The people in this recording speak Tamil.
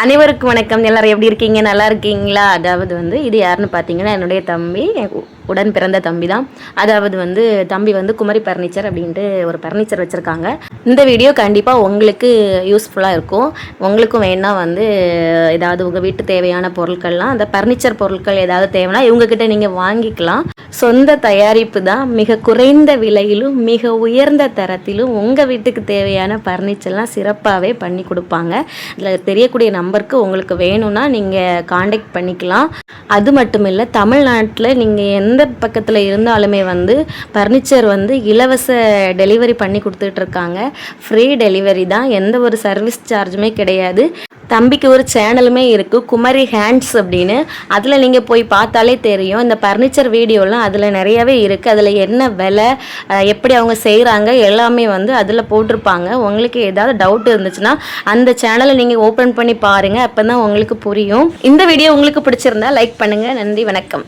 அனைவருக்கும் வணக்கம். எல்லாரும் எப்படி இருக்கீங்க? நல்லா இருக்கீங்களா? அதாவது வந்து இது யாருன்னு பார்த்தீங்கன்னா என்னுடைய தம்பி, உடன் பிறந்த தம்பி தான். அதாவது வந்து தம்பி வந்து குமரி பர்னிச்சர் அப்படின்ட்டு ஒரு பர்னிச்சர் வச்சுருக்காங்க. இந்த வீடியோ கண்டிப்பாக உங்களுக்கு யூஸ்ஃபுல்லாக இருக்கும். உங்களுக்கும் வேணா வந்து ஏதாவது உங்கள் வீட்டு தேவையான பொருட்கள்லாம், அந்த பர்னிச்சர் பொருட்கள் ஏதாவது தேவைன்னா இவங்கக்கிட்ட நீங்கள் வாங்கிக்கலாம். சொந்த தயாரிப்பு தான். மிக குறைந்த விலையிலும் மிக உயர்ந்த தரத்திலும் உங்கள் வீட்டுக்கு தேவையான பர்னிச்சர்லாம் சிறப்பாகவே பண்ணி கொடுப்பாங்க. இதில் தெரியக்கூடிய நம்பருக்கு உங்களுக்கு வேணும்னா நீங்கள் காண்டாக்ட் பண்ணிக்கலாம். அது மட்டும் இல்லை, தமிழ்நாட்டில் நீங்கள் எந்த பக்கத்தில் இருந்தாலுமே வந்து பர்னிச்சர் வந்து இலவச டெலிவரி பண்ணி கொடுத்துட்ருக்காங்க. ஃப்ரீ டெலிவரி தான், எந்த ஒரு சர்வீஸ் சார்ஜுமே கிடையாது. தம்பிக்கு ஒரு சேனலுமே இருக்குது, குமரி ஹேண்ட்ஸ் அப்படின்னு. அதில் நீங்கள் போய் பார்த்தாலே தெரியும். இந்த பர்னிச்சர் வீடியோலாம் அதில் நிறையாவே இருக்குது. அதில் என்ன விலை, எப்படி அவங்க செய்கிறாங்க எல்லாமே வந்து அதில் போட்டிருப்பாங்க. உங்களுக்கு ஏதாவது டவுட் இருந்துச்சுன்னா அந்த சேனலை நீங்கள் ஓப்பன் பண்ணி பாருங்கள். அப்போ தான் உங்களுக்கு புரியும். இந்த வீடியோ உங்களுக்கு பிடிச்சிருந்தா லைக் பண்ணுங்கள். நன்றி, வணக்கம்.